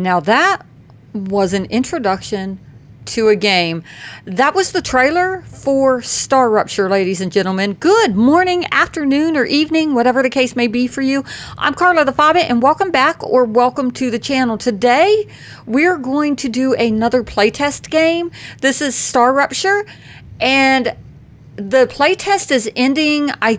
Now that was an introduction to a game. That was the trailer for Star Rupture, ladies and gentlemen. Good morning, afternoon, or evening, whatever the case may be for you. I'm Carla the Fobbit, and welcome back or welcome to the channel. Today, we're going to do another playtest game. This is Star Rupture, and the playtest is ending, I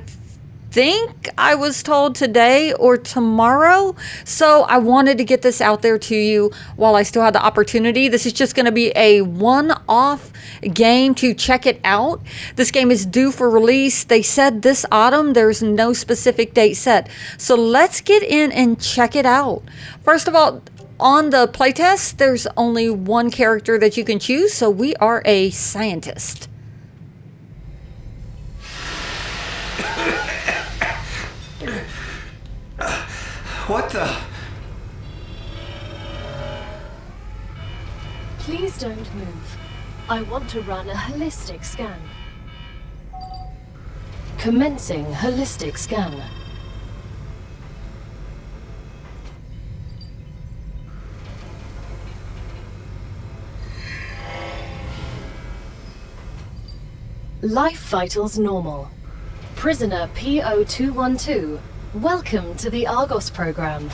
think I was told today or tomorrow, so I wanted to get this out there to you while I still had the opportunity. This is just going to be a one-off game to check it out. This game is due for release. They said this autumn. There's no specific date set, so let's get in and check it out. First of all, on the playtest, there's only one character that you can choose, so we are a scientist. What the? Please don't move. I want to run a holistic scan. Commencing holistic scan. Life vitals normal. Prisoner PO212. Welcome to the Argos program.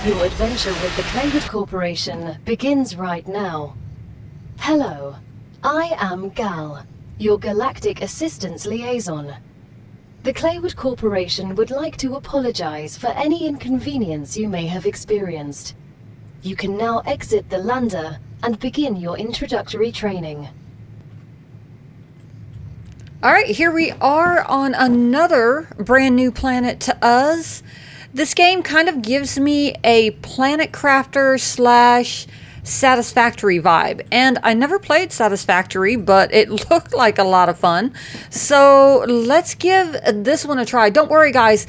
Your adventure with the Claywood Corporation begins right now. Hello, I am Gal, your Galactic Assistance Liaison. The Claywood Corporation would like to apologize for any inconvenience you may have experienced. You can now exit the lander and begin your introductory training. All right, here we are on another brand new planet to us. This game kind of gives me a Planet Crafter slash Satisfactory vibe. And I never played Satisfactory, but it looked like a lot of fun. So let's give this one a try. Don't worry, guys.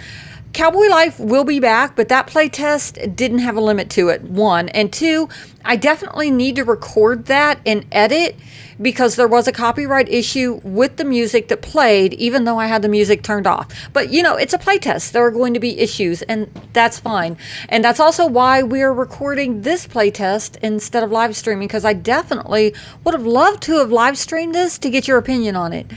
Cowboy Life will be back, but that playtest didn't have a limit to it, one. And two, I definitely need to record that and edit because there was a copyright issue with the music that played, even though I had the music turned off. But, you know, it's a playtest. There are going to be issues, and that's fine. And that's also why we're recording this playtest instead of live streaming, because I definitely would have loved to have live streamed this to get your opinion on it.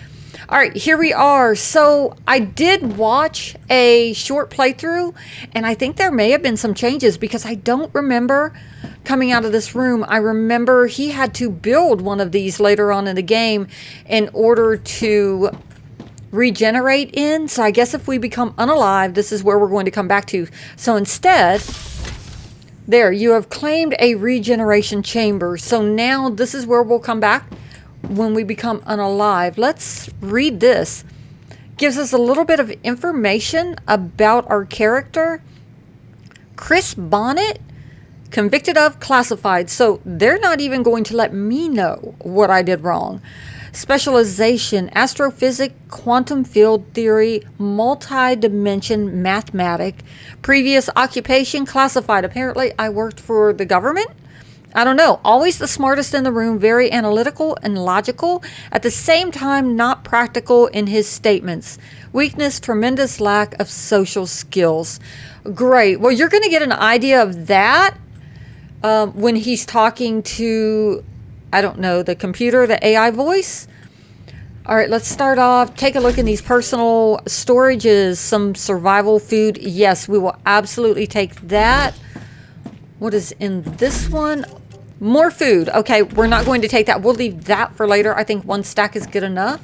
All right, here we are. So I did watch a short playthrough, and I think there may have been some changes because I don't remember coming out of this room. I remember he had to build one of these later on in the game in order to regenerate in. So I guess if we become unalive, this is where we're going to come back to. So instead, there, you have claimed a regeneration chamber. So now this is where we'll come back when we become unalive. Let's read this. Gives us a little bit of information about our character. Chris Bonnet, convicted of, classified. So they're not even going to let me know what I did wrong. Specialization, astrophysics, quantum field theory, multi-dimension mathematic. Previous occupation, classified. Apparently I worked for the government. I don't know. Always the smartest in the room, very analytical and logical. At the same time, not practical in his statements. Weakness, tremendous lack of social skills. Great. Well, you're going to get an idea of that when he's talking to, I don't know, the computer, the AI voice. All right, let's start off. Take a look in these personal storages. Some survival food. Yes, we will absolutely take that. What is in this one? More food. Okay, we're not going to take that. We'll leave that for later. I think one stack is good enough.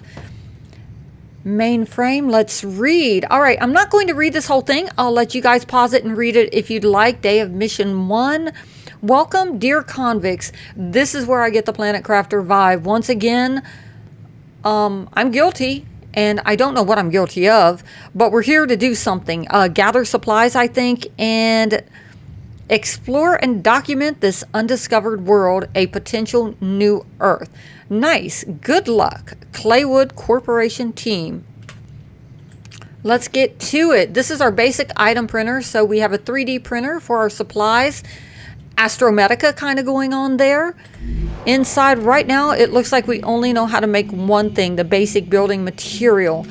Mainframe. Let's read. All right, I'm not going to read this whole thing. I'll let you guys pause it and read it if you'd like. Day of Mission 1. Welcome, dear convicts. This is where I get the Planet Crafter vibe. Once again, I'm guilty. And I don't know what I'm guilty of. But we're here to do something. Gather supplies, I think. And explore and document this undiscovered world, a potential new Earth. Nice. Good luck, Claywood Corporation team. Let's get to it. This is our basic item printer. So we have a 3D printer for our supplies. Astromedica kind of going on there. Inside right now, it looks like we only know how to make one thing, the basic building material.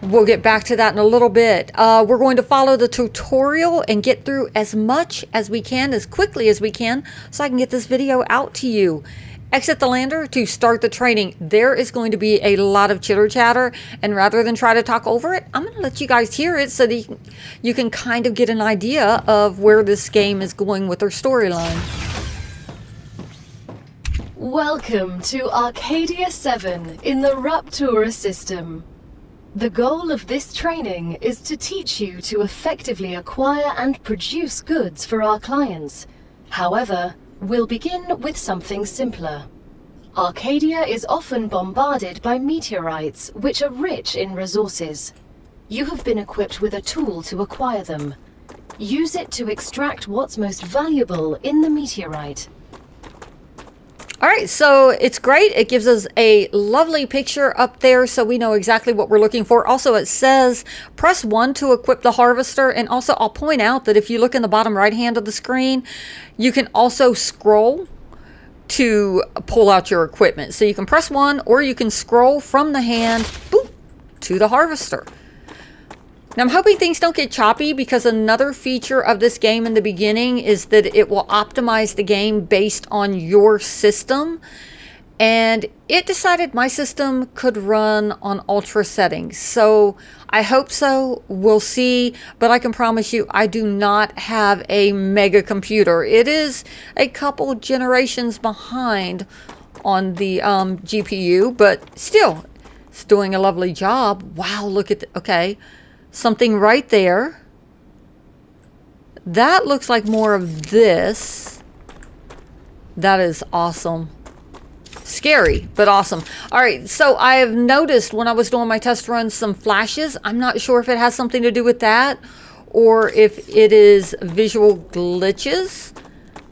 We'll get back to that in a little bit. We're going to follow the tutorial and get through as much as we can, as quickly as we can, so I can get this video out to you. Exit the lander to start the training. There is going to be a lot of chitter chatter, and rather than try to talk over it, I'm going to let you guys hear it so that you can kind of get an idea of where this game is going with their storyline. Welcome to Arcadia 7 in the Raptura system. The goal of this training is to teach you to effectively acquire and produce goods for our clients. However, we'll begin with something simpler. Arcadia is often bombarded by meteorites, which are rich in resources. You have been equipped with a tool to acquire them. Use it to extract what's most valuable in the meteorite. All right, so it's great. It gives us a lovely picture up there so we know exactly what we're looking for. Also, it says press 1 to equip the harvester. And also, I'll point out that if you look in the bottom right hand of the screen, you can also scroll to pull out your equipment. So you can press 1 or you can scroll from the hand, boop, to the harvester. Now, I'm hoping things don't get choppy because another feature of this game in the beginning is that it will optimize the game based on your system. And it decided my system could run on ultra settings. So I hope so. We'll see. But I can promise you, I do not have a mega computer. It is a couple generations behind on the GPU, but still, it's doing a lovely job. Wow, look at okay. Something right there. That looks like more of this. That is awesome. Scary, but awesome. All right, so I have noticed when I was doing my test runs some flashes. I'm not sure if it has something to do with that or if it is visual glitches.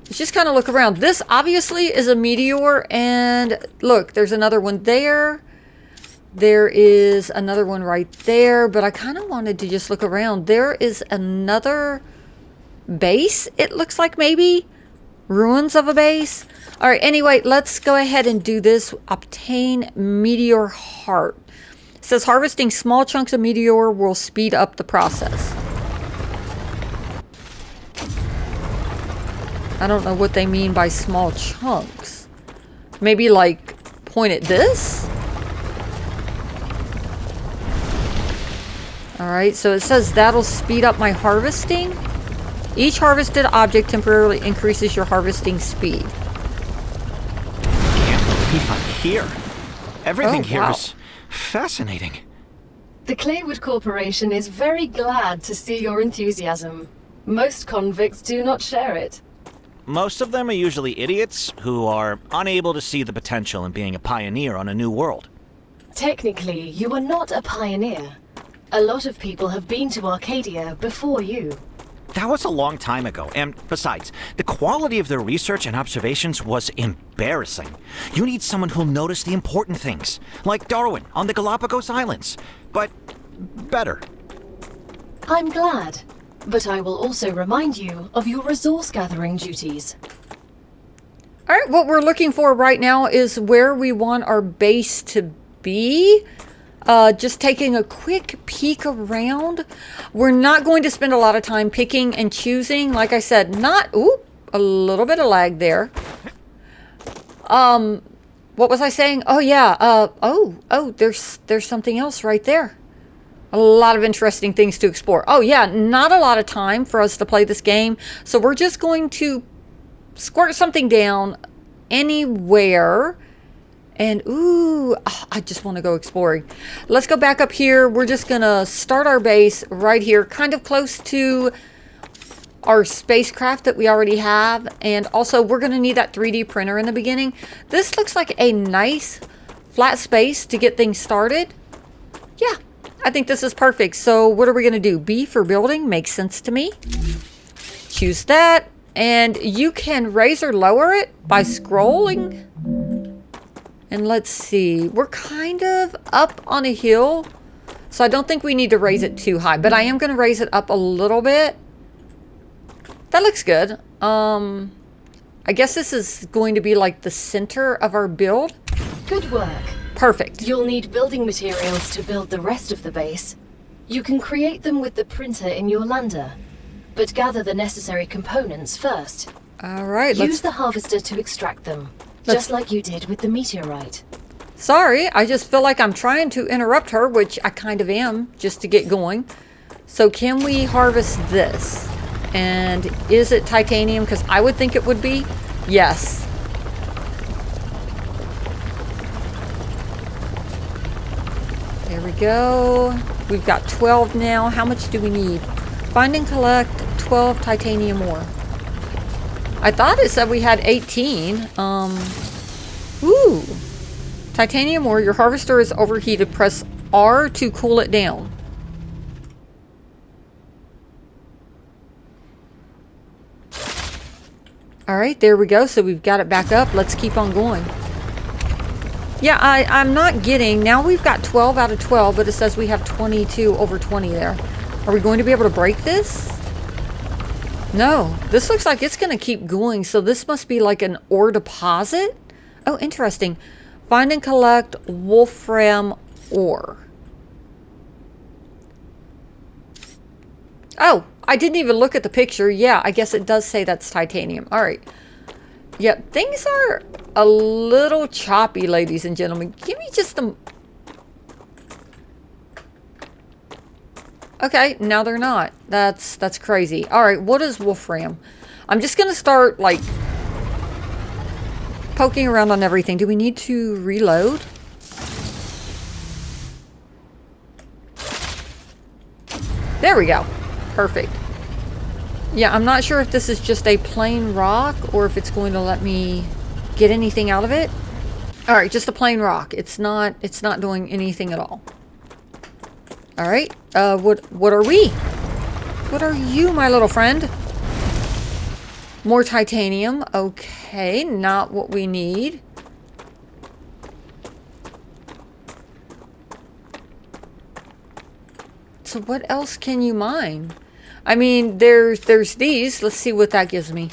Let's just kind of look around. This obviously is a meteor, and look, there's another one there. There is another one right there, but I kind of wanted to just look around. There is another base, it looks like, maybe ruins of a base. All right, anyway, let's go ahead and do this. Obtain meteor heart. It says harvesting small chunks of meteor will speed up the process. I don't know what they mean by small chunks. Maybe like point at this? Alright, so it says that'll speed up my harvesting. Each harvested object temporarily increases your harvesting speed. Can't believe I'm here. Everything here wow. is fascinating. The Claywood Corporation is very glad to see your enthusiasm. Most convicts do not share it. Most of them are usually idiots who are unable to see the potential in being a pioneer on a new world. Technically, you are not a pioneer. A lot of people have been to Arcadia before you. That was a long time ago, and besides, the quality of their research and observations was embarrassing. You need someone who'll notice the important things, like Darwin on the Galapagos Islands, but better. I'm glad, but I will also remind you of your resource gathering duties. All right, what we're looking for right now is where we want our base to be. Just taking a quick peek around. We're not going to spend a lot of time picking and choosing. Like I said, a little bit of lag there. What was I saying? Oh yeah, there's something else right there. A lot of interesting things to explore. Oh yeah, not a lot of time for us to play this game. So we're just going to squirt something down anywhere. And, I just want to go exploring. Let's go back up here. We're just going to start our base right here, kind of close to our spacecraft that we already have. And also, we're going to need that 3D printer in the beginning. This looks like a nice flat space to get things started. Yeah, I think this is perfect. So what are we going to do? B for building makes sense to me. Choose that. And you can raise or lower it by scrolling. And let's see, we're kind of up on a hill, so I don't think we need to raise it too high, but I am going to raise it up a little bit. That looks good. I guess this is going to be like the center of our build. Good work. Perfect. You'll need building materials to build the rest of the base. You can create them with the printer in your lander, but gather the necessary components first. All right, Use the harvester to extract them, just like you did with the meteorite. Sorry, I just feel like I'm trying to interrupt her, which I kind of am, just to get going. So can we harvest this? And is it titanium? Because I would think it would be. Yes. There we go. We've got 12 now. How much do we need? Find and collect 12 titanium ore. I thought it said we had 18. Ooh. Titanium ore. Your harvester is overheated. Press R to cool it down. All right, there we go. So we've got it back up. Let's keep on going. Yeah, I'm not getting... Now we've got 12 out of 12, but it says we have 22 over 20 there. Are we going to be able to break this? No. This looks like it's going to keep going. So this must be like an ore deposit? Oh, interesting. Find and collect wolfram ore. Oh, I didn't even look at the picture. Yeah, I guess it does say that's titanium. All right. Yep, things are a little choppy, ladies and gentlemen. Give me just a... Okay, now they're not. That's crazy. All right, what is wolfram? I'm just going to start, like, poking around on everything. Do we need to reload? There we go. Perfect. Yeah, I'm not sure if this is just a plain rock or if it's going to let me get anything out of it. All right, just a plain rock. It's not doing anything at all. All right. What are we? What are you, my little friend? More titanium. Okay, not what we need. So what else can you mine? I mean, there's these. Let's see what that gives me.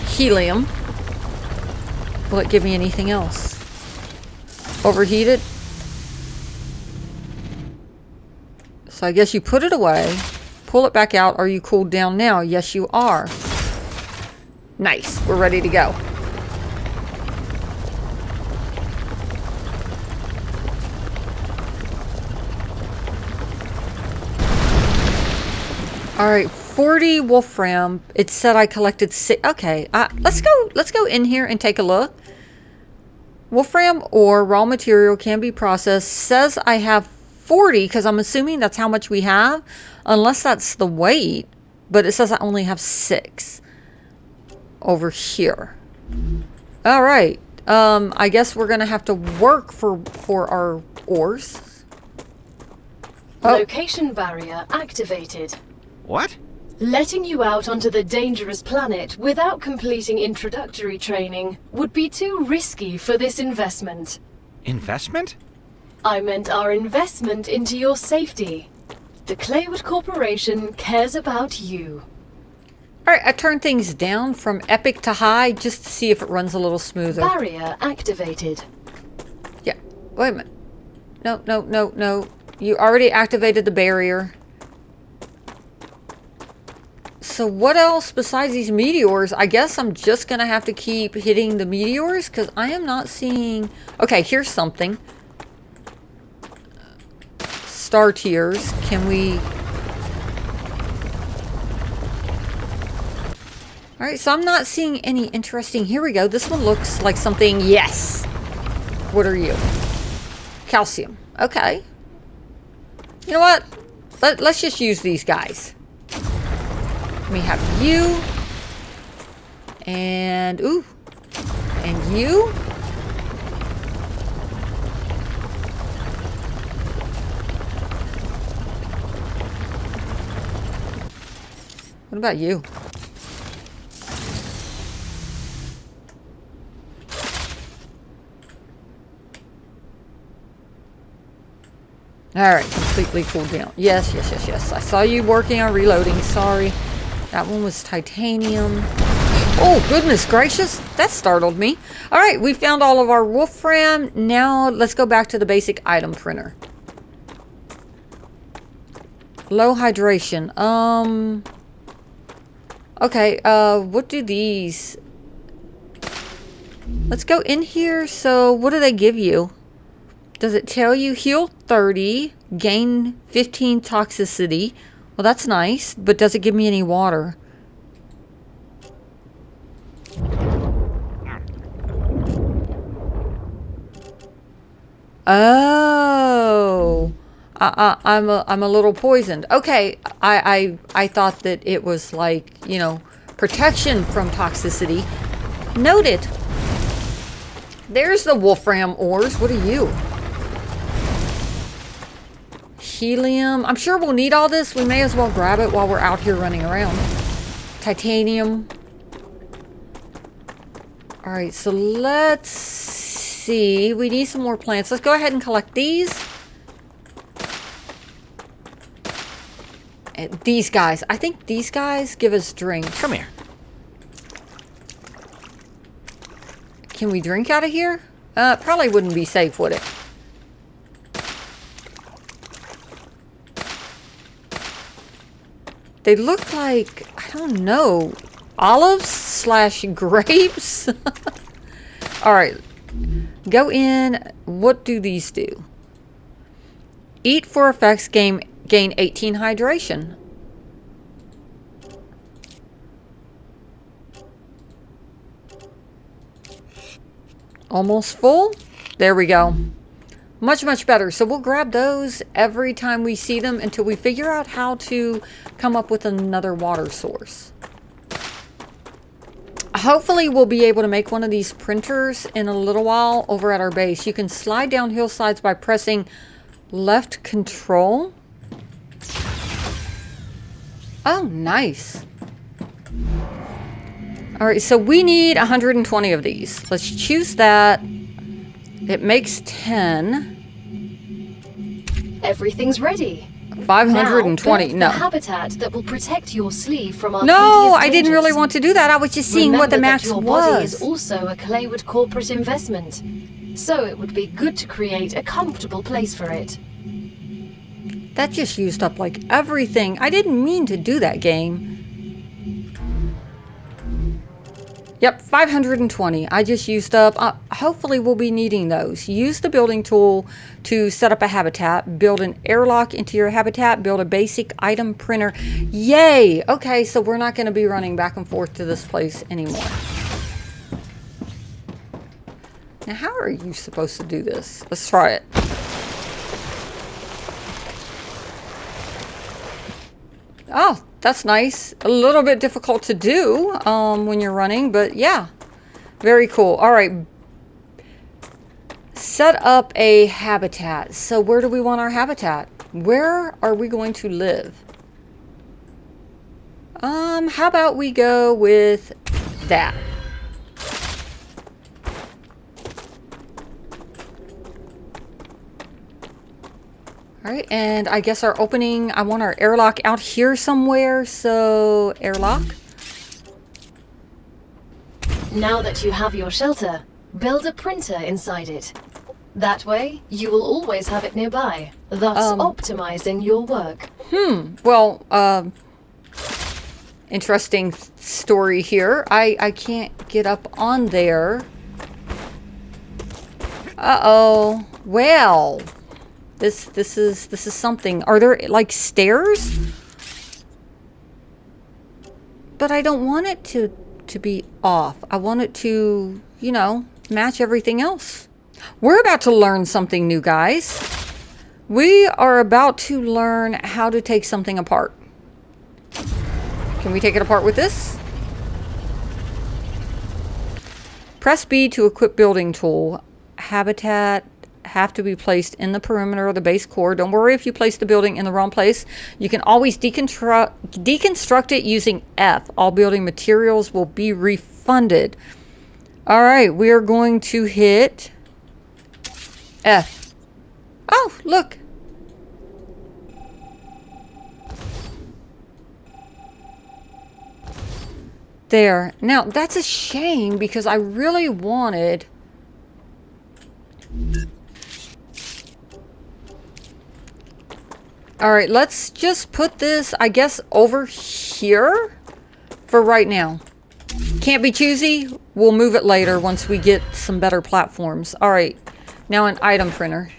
Helium. Will it give me anything else? Overheated. So I guess you put it away. Pull it back out. Are you cooled down now? Yes, you are. Nice. We're ready to go. All right, 40 wolfram. It said I collected 6. Okay, let's go in here and take a look. Wolfram ore raw material can be processed. Says I have 40 because I'm assuming that's how much we have, unless that's the weight. But it says I only have 6 over here. All right. I guess we're gonna have to work for our ores. Oh. Location barrier activated. What? Letting you out onto the dangerous planet without completing introductory training would be too risky for this investment. Investment? I meant our investment into your safety. The Claywood Corporation cares about you. All right, I turned things down from epic to high just to see if it runs a little smoother. Barrier activated. Yeah, wait a minute. No. You already activated the barrier. So what else besides these meteors? I guess I'm just going to have to keep hitting the meteors because I am not seeing... Okay, here's something. Star tiers. Can we... Alright, so I'm not seeing any interesting... Here we go. This one looks like something... Yes! What are you? Calcium. Okay. You know what? Let's just use these guys. We have you. And... Ooh. And you. What about you? Alright, completely cooled down. Yes. I saw you working on reloading. Sorry. That one was titanium. Oh, goodness gracious. That startled me. All right, we found all of our wolfram. Now let's go back to the basic item printer. Low hydration. Okay, what do these... Let's go in here. So, what do they give you? Does it tell you heal 30, gain 15 toxicity? Well, that's nice, but does it give me any water? Oh, I'm a little poisoned. Okay, I thought that it was like, you know, protection from toxicity. Noted. There's the wolfram ores. What are you? Helium. I'm sure we'll need all this. We may as well grab it while we're out here running around. Titanium. All right, so let's see. We need some more plants. Let's go ahead and collect these. And these guys. I think these guys give us drinks. Come here. Can we drink out of here? Probably wouldn't be safe, would it? They look like, I don't know, olives slash grapes. All right, go in. What do these do? Eat for effects, gain 18 hydration. Almost full. There we go. Much, much better. So we'll grab those every time we see them until we figure out how to come up with another water source. Hopefully we'll be able to make one of these printers in a little while over at our base. You can slide down hillsides by pressing left control. Oh, nice. All right, so we need 120 of these. Let's choose that. It makes 10. Everything's ready. 520. Now, No. the habitat that will protect your sleeve from our No, previous I didn't dangers. really want to do that. I was just seeing what the Remember max that your body is was. also a Claywood corporate investment, so it would be good to create a comfortable place for it. That just used up like everything. I didn't mean to do that, game. Yep, 520. I just used up. Hopefully we'll be needing those. Use the building tool to set up a habitat. Build an airlock into your habitat. Build a basic item printer. Yay! Okay, so we're not going to be running back and forth to this place anymore. Now, how are you supposed to do this? Let's try it. Oh, that's nice. A little bit difficult to do when you're running, but yeah, very cool. All right, set up a habitat. So where do we want our habitat? Where are we going to live? How about we go with that? All right, and I guess our opening, I want our airlock out here somewhere, so airlock. Now that you have your shelter, build a printer inside it. That way, you will always have it nearby, thus optimizing your work. Well, interesting story here. I can't get up on there. Uh-oh. Well, this is something. Are there like stairs? But I don't want it to be off. I want it to, you know, match everything else. We're about to learn something new, guys. We are about to learn how to take something apart. Can we take it apart with this? Press B to equip building tool. Habitat have to be placed in the perimeter of the base core. Don't worry if you place the building in the wrong place. You can always deconstruct it using F. All building materials will be refunded. All right, we are going to hit F. Oh, look. There. Now, that's a shame because I really wanted... Alright, let's just put this, I guess, over here for right now. Can't be choosy. We'll move it later once we get some better platforms. Alright, now an item printer.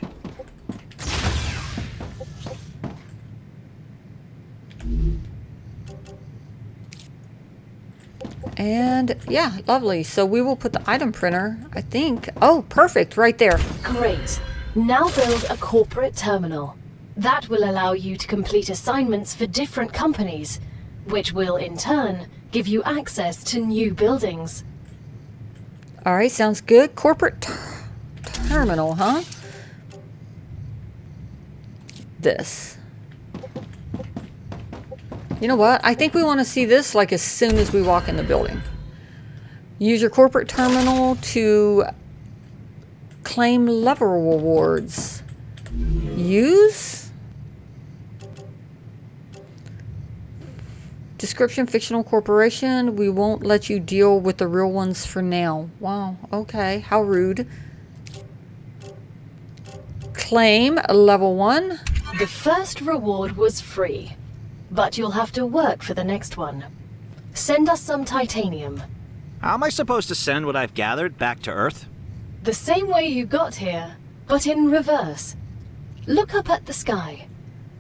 And yeah, lovely. So we will put the item printer, I think. Oh, perfect, right there. Great. Now build a corporate terminal. That will allow you to complete assignments for different companies, which will in turn give you access to new buildings. All right, sounds good. Corporate terminal, huh? This. You know what? I think we want to see this like as soon as we walk in the building. Use your corporate terminal to claim level rewards. Use? Description, fictional corporation. We won't let you deal with the real ones for now. Wow, okay. How rude. Claim level 1. The first reward was free, but you'll have to work for the next one. Send us some titanium. How am I supposed to send what I've gathered back to Earth? The same way you got here, but in reverse. Look up at the sky.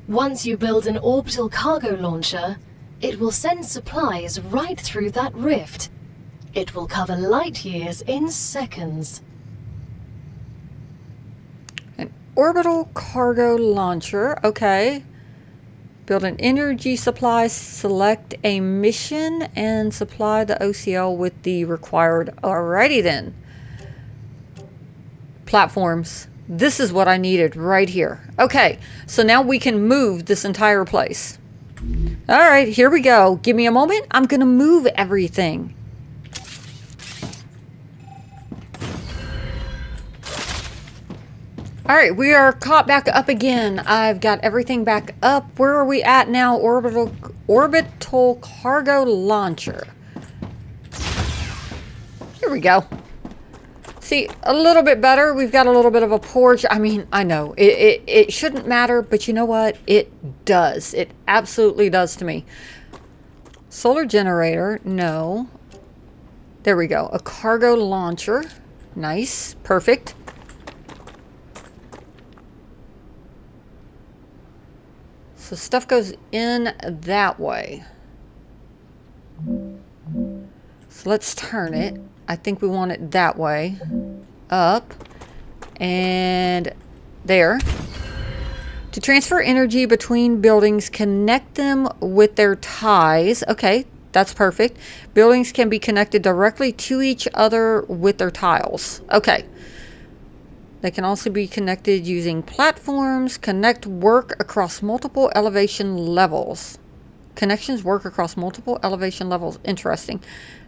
Once you build an orbital cargo launcher, it will send supplies right through that rift. It will cover light years in seconds. An orbital cargo launcher, okay. Build an energy supply, select a mission, and supply the OCL with the required. Alrighty then. Platforms. This is what I needed right here. Okay, so now we can move this entire place. Alright, here we go. Give me a moment. I'm going to move everything. Alright, we are caught back up again. I've got everything back up. Where are we at now? Orbital cargo launcher. Here we go. See, a little bit better. We've got a little bit of a porch. I mean, I know it shouldn't matter, but you know what? It does. It absolutely does to me. Solar generator, no. There we go. A cargo launcher. Nice. Perfect. So stuff goes in that way. So let's turn it. I think we want it that way. Up. And there. To transfer energy between buildings, connect them with their ties. Okay, that's perfect. Buildings can be connected directly to each other with their tiles. Okay. They can also be connected using platforms. Connect work across multiple elevation levels. Connections work across multiple elevation levels. Interesting.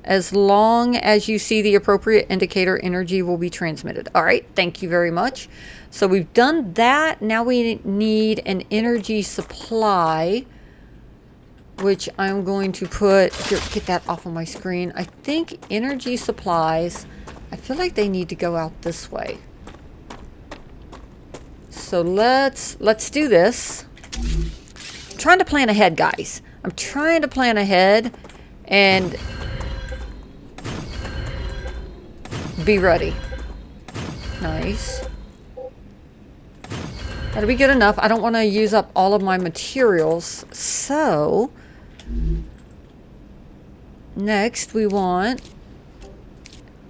As long as you see the appropriate indicator, energy will be transmitted. All right, thank you very much. So we've done that. Now we need an energy supply, which I'm going to put... Here, get that off of my screen. I think energy supplies, I feel like they need to go out this way. So let's do this. I'm trying to plan ahead, guys. I'm trying to plan ahead and be ready. Nice. That'll be good enough. I don't want to use up all of my materials. So next we want...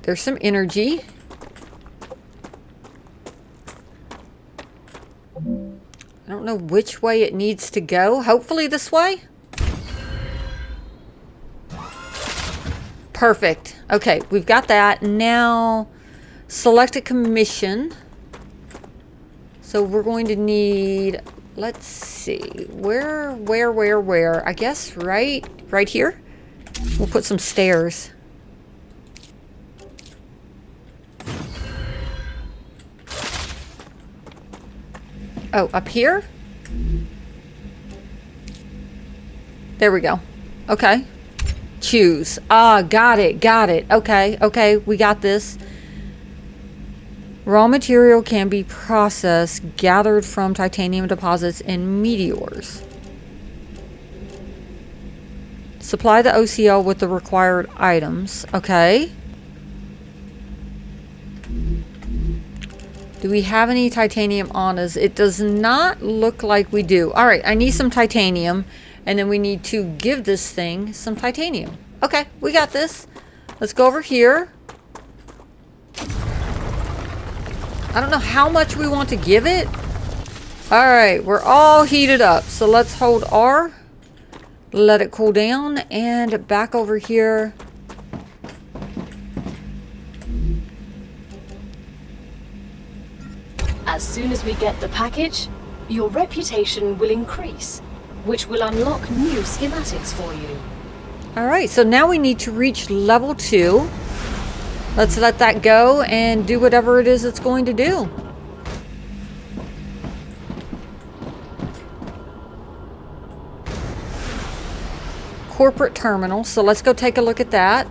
There's some energy. I don't know which way it needs to go. Hopefully this way. Perfect. Okay, we've got that. Now, select a commission. So we're going to need, let's see, where? I guess right here. We'll put some stairs. Oh, up here? There we go. Okay. choose. Ah, got it. Okay, we got this. Raw material can be processed, gathered from titanium deposits and meteors. Supply the OCL with the required items. Okay. Do we have any titanium on us? It does not look like we do. All right, I need some titanium, and then we need to give this thing some titanium. Okay, we got this. Let's go over here. I don't know how much we want to give it. All right, we're all heated up. So let's hold R. Let it cool down, and back over here. As soon as we get the package, your reputation will increase, which will unlock new schematics for you. All right, so now we need to reach level 2. Let's let that go and do whatever it is it's going to do. Corporate terminal, so let's go take a look at that.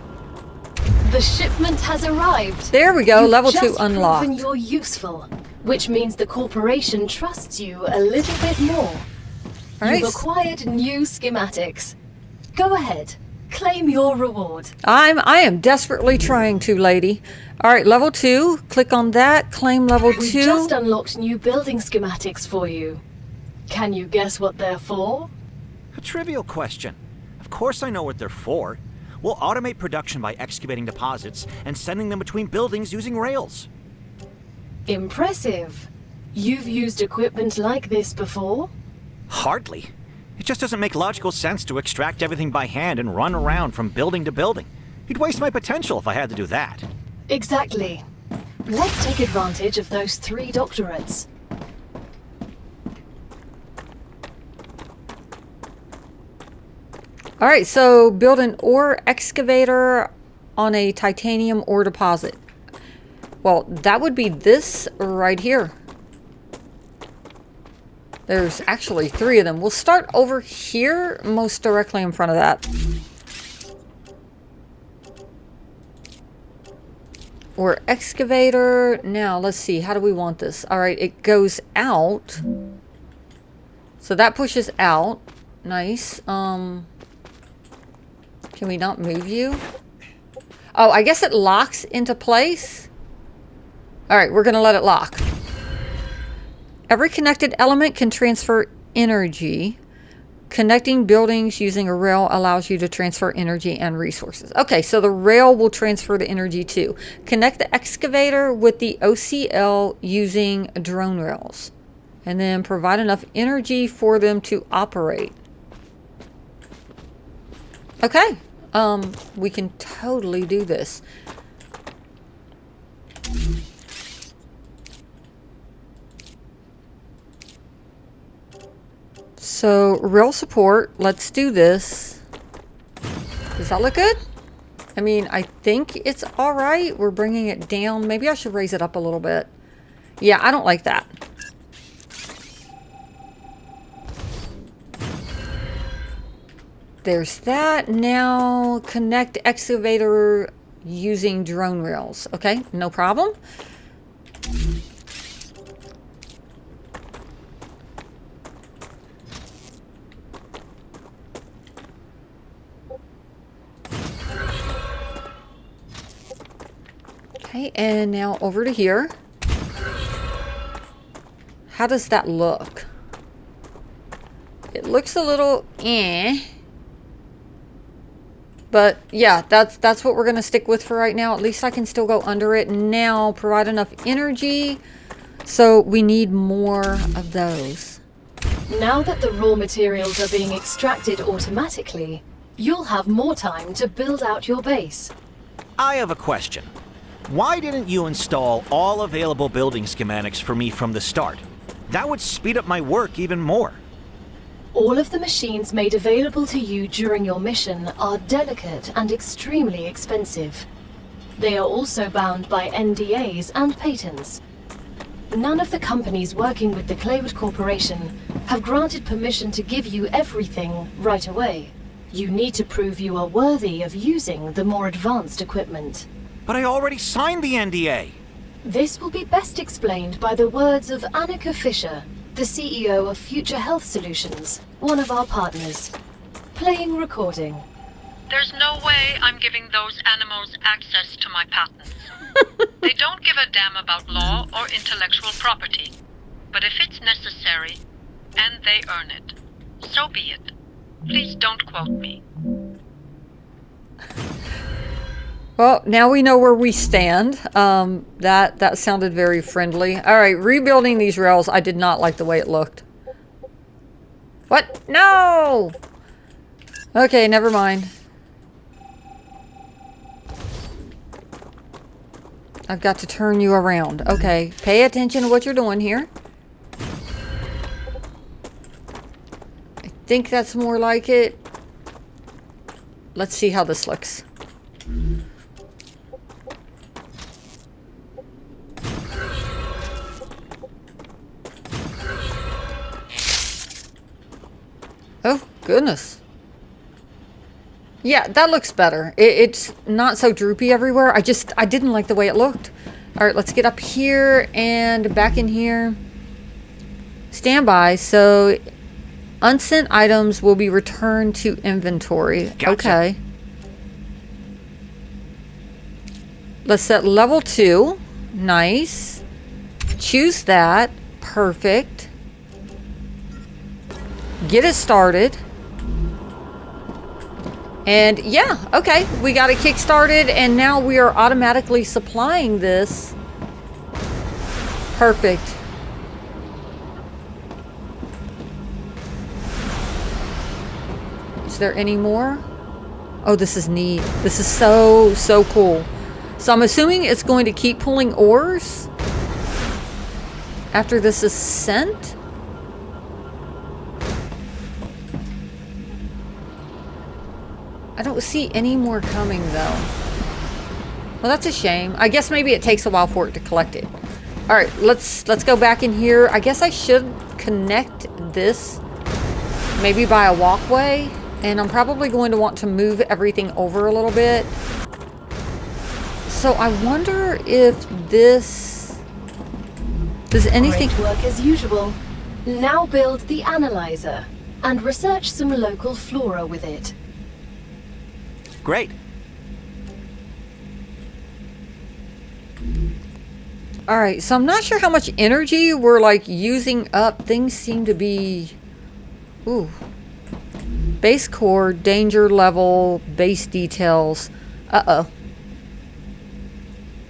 The shipment has arrived. There we go, You've level 2 just unlocked. proven you're useful, which means the corporation trusts you a little bit more. All right. You've acquired new schematics. Go ahead, claim your reward. I am desperately trying to, lady. All right, level 2. Click on that. Claim level 2. We just unlocked new building schematics for you. Can you guess what they're for? A trivial question. Of course I know what they're for. We'll automate production by excavating deposits and sending them between buildings using rails. Impressive. You've used equipment like this before? Hardly. It just doesn't make logical sense to extract everything by hand and run around from building to building. You'd waste my potential if I had to do that. Exactly. Let's take advantage of those 3 doctorates. All right, so build an ore excavator on a titanium ore deposit. Well, that would be this right here. There's actually 3 of them. We'll start over here, most directly in front of that. Ore excavator. Now, let's see. How do we want this? All right, it goes out. So that pushes out. Nice. Can we not move you? Oh, I guess it locks into place. All right, we're going to let it lock. Every connected element can transfer energy. Connecting buildings using a rail allows you to transfer energy and resources. Okay, so the rail will transfer the energy too. Connect the excavator with the OCL using drone rails. And then provide enough energy for them to operate. Okay, we can totally do this. So, rail support, let's do this. Does that look good? I mean, I think it's all right. We're bringing it down. Maybe I should raise it up a little bit. Yeah, I don't like that. There's that. Now connect excavator using drone rails. Okay, no problem. Okay, and now over to here. How does that look? It looks a little but yeah, that's what we're going to stick with for right now. At least I can still go under it. Now provide enough energy. So we need more of those. Now that the raw materials are being extracted automatically, you'll have more time to build out your base. I have a question. Why didn't you install all available building schematics for me from the start? That would speed up my work even more. All of the machines made available to you during your mission are delicate and extremely expensive. They are also bound by NDAs and patents. None of the companies working with the Claywood Corporation have granted permission to give you everything right away. You need to prove you are worthy of using the more advanced equipment. But I already signed the NDA. This will be best explained by the words of Annika Fisher, the CEO of Future Health Solutions, one of our partners. Playing recording. There's no way I'm giving those animals access to my patents. They don't give a damn about law or intellectual property. But if it's necessary, and they earn it, so be it. Please don't quote me. Well, now we know where we stand. That sounded very friendly. All right, rebuilding these rails. I did not like the way it looked. What? No! Okay, never mind. I've got to turn you around. Okay, pay attention to what you're doing here. I think that's more like it. Let's see how this looks. Oh, goodness. Yeah, that looks better. It's not so droopy everywhere. I didn't like the way it looked. All right, let's get up here and back in here. Standby. So, unsent items will be returned to inventory. Gotcha. Okay. Let's set level 2. Nice. Choose that. Perfect. Get it started. And yeah, okay, we got it kick-started, and now we are automatically supplying this. Perfect. Is there any more? Oh, this is neat. This is so cool. So I'm assuming it's going to keep pulling ores after this is sent. I don't see any more coming though. Well, that's a shame. I guess maybe it takes a while for it to collect it. All right, let's go back in here. I guess I should connect this maybe by a walkway, and I'm probably going to want to move everything over a little bit. So I wonder if this does anything. Great work as usual. Now build the analyzer and research some local flora with it. Great. All right, so I'm not sure how much energy we're like using up. Things seem to be, ooh, base core, danger level, base details. Uh-oh.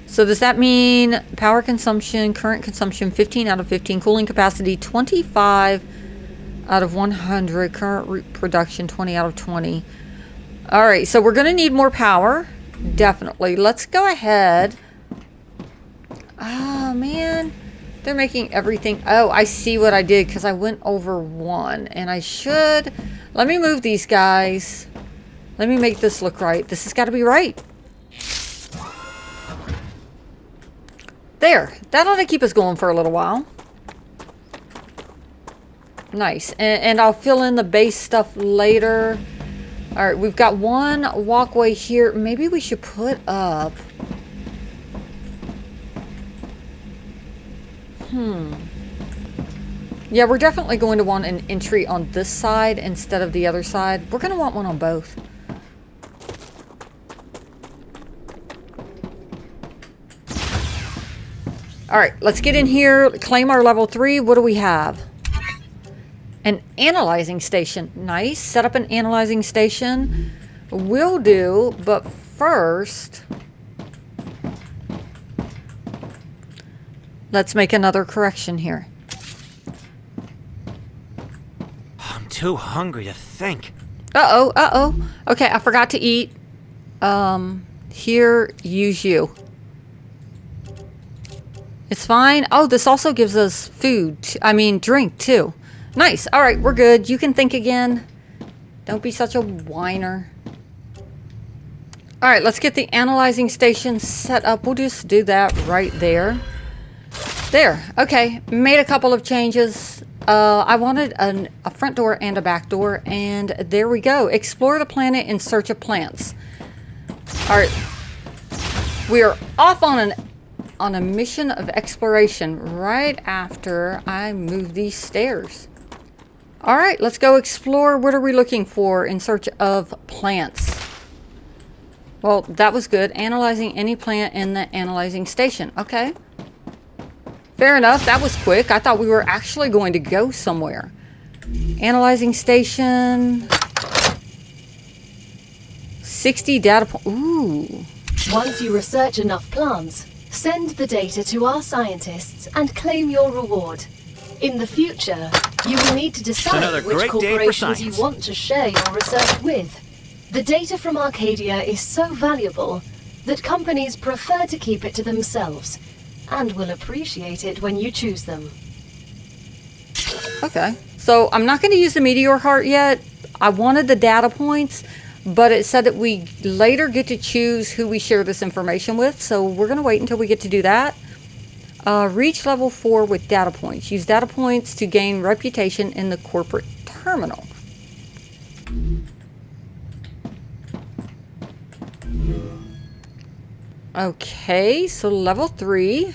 So does that mean power consumption, current consumption 15 out of 15, cooling capacity 25 out of 100, current production 20 out of 20. All right, so we're going to need more power. Definitely. Let's go ahead. Oh, man. They're making everything. Oh, I see what I did because I went over one. And I should. Let me move these guys. Let me make this look right. This has got to be right. There. That ought to keep us going for a little while. Nice. And I'll fill in the base stuff later. All right, we've got one walkway here. Maybe we should put up... Yeah, we're definitely going to want an entry on this side instead of the other side. We're going to want one on both. All right, let's get in here, claim our level 3. What do we have? An analyzing station. Nice. Set up an analyzing station. Will do, but first, let's make another correction here. I'm too hungry to think. Uh-oh, uh-oh. Okay, I forgot to eat. Here, use you. It's fine. Oh, this also gives us food. I mean, drink, too. Nice. All right, we're good. You can think again. Don't be such a whiner. All right, let's get the analyzing station set up. We'll just do that right there. There. Okay. Made a couple of changes. I wanted a front door and a back door, and there we go. Explore the planet in search of plants. All right, we are off on a mission of exploration right after I move these stairs. All right, let's go explore. What are we looking for in search of plants? Well, that was good. Analyzing any plant in the analyzing station. Okay. Fair enough. That was quick. I thought we were actually going to go somewhere. Analyzing station. 60 data points. Ooh. Once you research enough plants, send the data to our scientists and claim your reward. In the future, you will need to decide Another which great day for corporations you science. want to share your research with. The data from Arcadia is so valuable that companies prefer to keep it to themselves and will appreciate it when you choose them. Okay. So I'm not going to use the meteor heart yet. I wanted the data points, but it said that we later get to choose who we share this information with. So we're going to wait until we get to do that. Reach level 4 with data points. Use data points to gain reputation in the corporate terminal. Okay, so level 3.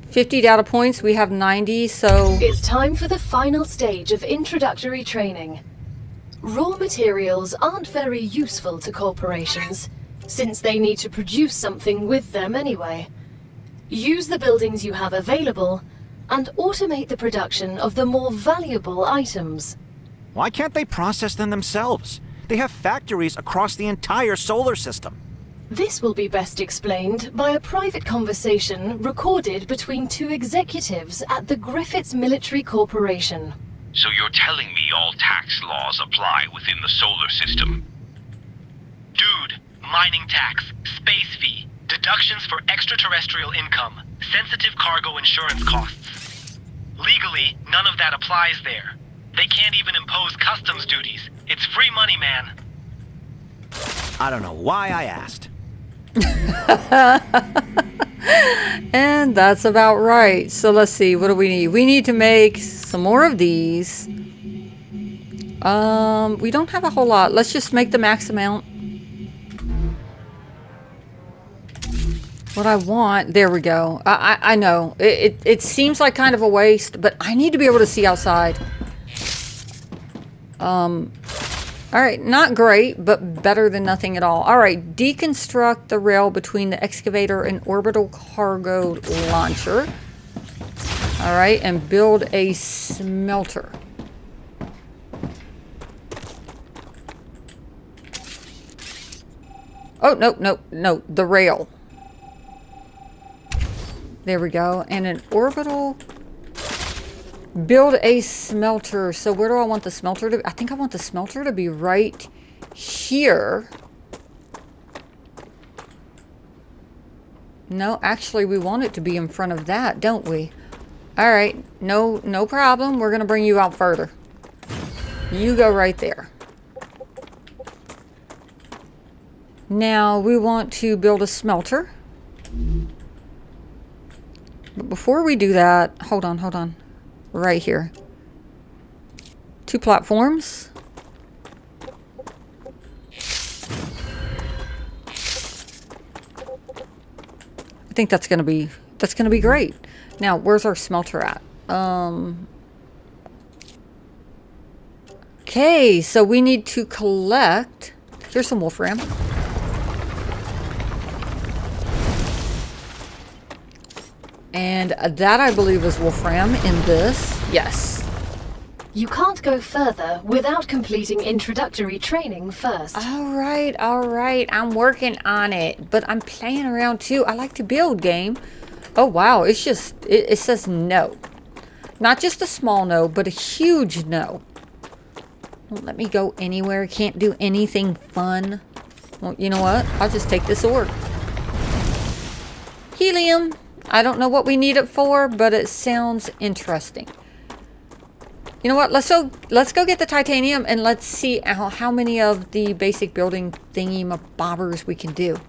50 data points. We have 90, so... It's time for the final stage of introductory training. Raw materials aren't very useful to corporations, since they need to produce something with them anyway. Use the buildings you have available and automate the production of the more valuable items. Why can't they process them themselves? They have factories across the entire solar system. This will be best explained by a private conversation recorded between 2 executives at the Griffiths Military Corporation. So you're telling me all tax laws apply within the solar system? Dude, mining tax, space fee, deductions for extraterrestrial income, sensitive cargo insurance costs. Legally, none of that applies there. They can't even impose customs duties. It's free money, man. I don't know why I asked. And that's about right. So let's see, what do we need? We need to make some more of these. We don't have a whole lot. Let's just make the max amount. What I want, there we go. I know, it seems like kind of a waste, but I need to be able to see outside. Alright, not great, but better than nothing at all. Alright, deconstruct the rail between the excavator and orbital cargo launcher. Alright, and build a smelter. Oh, no, the rail. There we go. And an orbital... Build a smelter. So where do I want the smelter to... I think I want the smelter to be right here. No, actually we want it to be in front of that, don't we? Alright, no problem. We're going to bring you out further. You go right there. Now we want to build a smelter. But before we do that, hold on. Right here. 2 platforms. I think that's gonna be great. Now, where's our smelter at? Okay, so we need to collect. Here's some wolfram. And that, I believe, is wolfram in this. Yes. You can't go further without completing introductory training first. All right. I'm working on it. But I'm playing around, too. I like to build, game. Oh, wow. It's just... It says no. Not just a small no, but a huge no. Won't let me go anywhere. Can't do anything fun. Well, you know what? I'll just take this orb. Helium. I don't know what we need it for, but it sounds interesting. You know what? Let's go get the titanium and let's see how many of the basic building thingy-mabobbers we can do.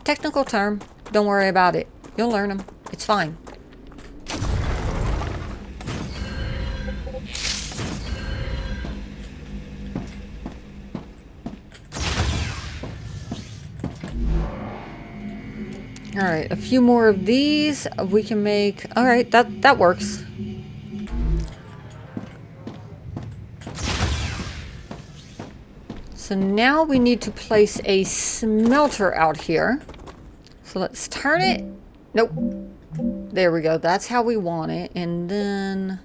Technical term. Don't worry about it. You'll learn them. It's fine. All right, a few more of these we can make. All right, that works. So now we need to place a smelter out here. So let's turn it. Nope. There we go. That's how we want it. And then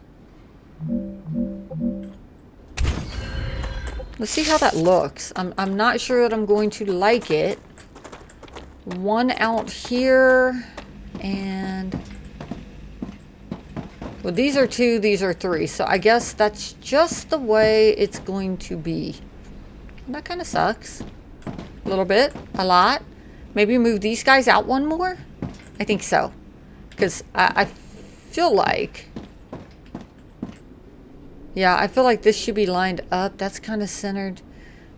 let's see how that looks. I'm not sure that I'm going to like it. One out here, and well, these are 2, these are 3, so I guess that's just the way it's going to be. That kind of sucks. A little bit, a lot. Maybe move these guys out one more? I think so, because I feel like, yeah, I feel like this should be lined up. That's kind of centered.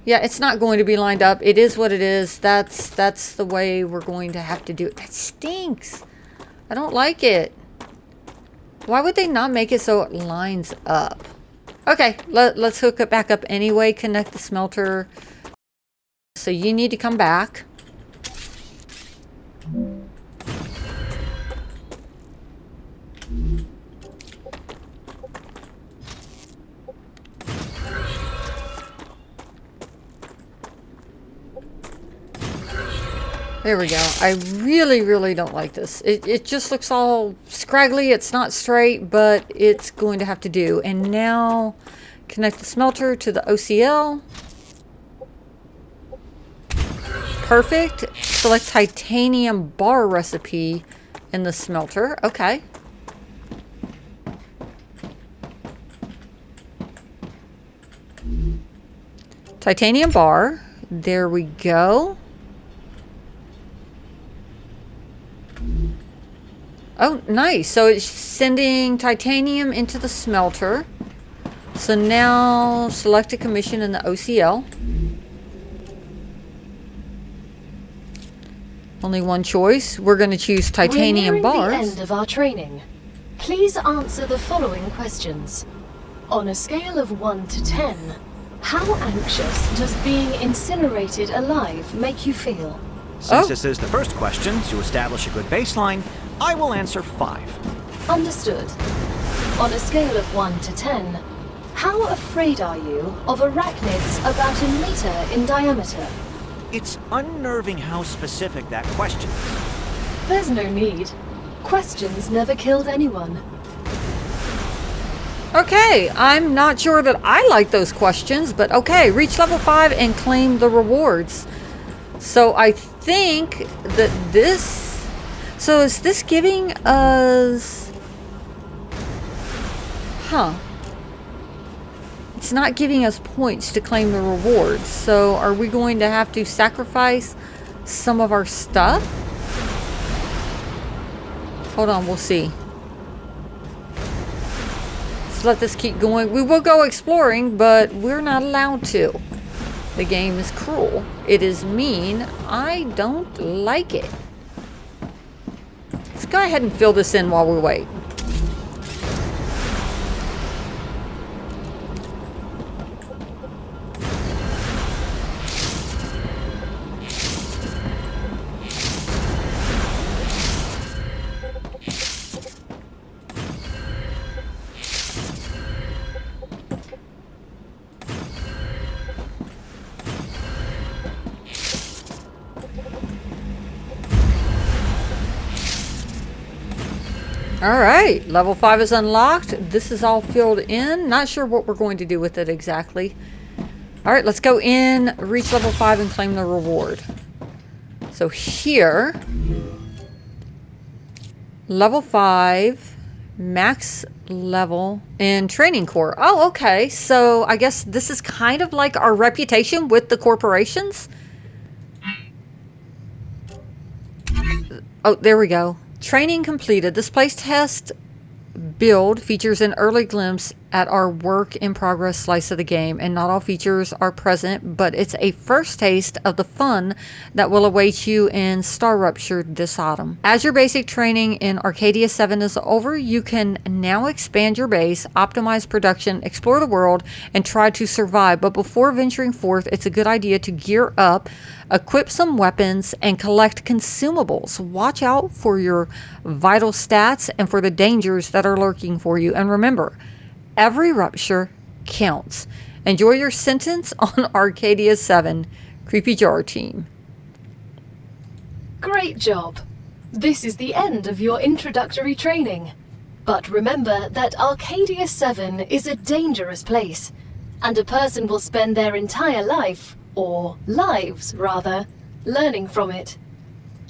Yeah, it's not going to be lined up. It is what it is. That's the way we're going to have to do it. That stinks. I don't like it. Why would they not make it so it lines up? Okay, let's hook it back up anyway. Connect the smelter. So you need to come back. There we go. I really don't like this. It just looks all scraggly. It's not straight, but it's going to have to do. And now connect the smelter to the OCL. Perfect. Select titanium bar recipe in the smelter. Okay. Titanium bar. There we go. Oh, nice. So it's sending titanium into the smelter. So now select a commission in the OCL. Only one choice. We're going to choose titanium bars. We're nearing the end of our training. Please answer the following questions. On a scale of 1 to 10, how anxious does being incinerated alive make you feel? Since this is the first question, to establish a good baseline, I will answer 5. Understood. On a scale of 1 to 10, how afraid are you of arachnids about 1 meter in diameter? It's unnerving how specific that question is. There's no need. Questions never killed anyone. Okay, I'm not sure that I like those questions, but okay, reach level 5 and claim the rewards. So I think that this... So is this giving us... Huh. It's not giving us points to claim the rewards. So are we going to have to sacrifice some of our stuff? Hold on, we'll see. Let's let this keep going. We will go exploring, but we're not allowed to. The game is cruel. It is mean. I don't like it. Let's go ahead and fill this in while we wait. Alright, level 5 is unlocked. This is all filled in. Not sure what we're going to do with it exactly. Alright, let's go in, reach level 5 and claim the reward. So here, level 5, max level in training core. Oh, okay. So I guess this is kind of like our reputation with the corporations. Oh, there we go. Training completed. This place test build features an early glimpse at our work-in-progress slice of the game, and not all features are present, but it's a first taste of the fun that will await you in Star Rupture this autumn. As your basic training in Arcadia 7 is over, you can now expand your base, optimize production, explore the world, and try to survive. But before venturing forth, it's a good idea to gear up, equip some weapons, and collect consumables. Watch out for your vital stats and for the dangers that are lurking for you. And remember, every rupture counts. Enjoy your sentence on Arcadia 7, Creepy Jar Team. Great job! This is the end of your introductory training. But remember that Arcadia 7 is a dangerous place, and a person will spend their entire life, or lives rather, learning from it.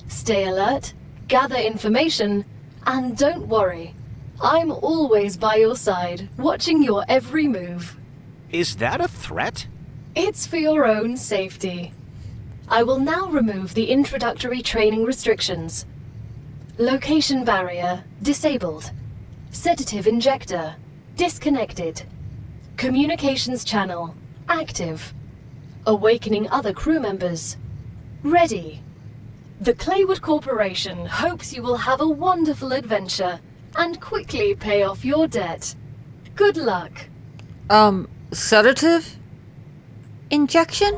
Stay alert, gather information, and don't worry. I'm always by your side, watching your every move. Is that a threat? It's for your own safety. I will now remove the introductory training restrictions. Location barrier disabled. Sedative injector disconnected. Communications channel active. Awakening other crew members ready. The Claywood Corporation hopes you will have a wonderful adventure and quickly pay off your debt. Good luck. Sedative? Injection?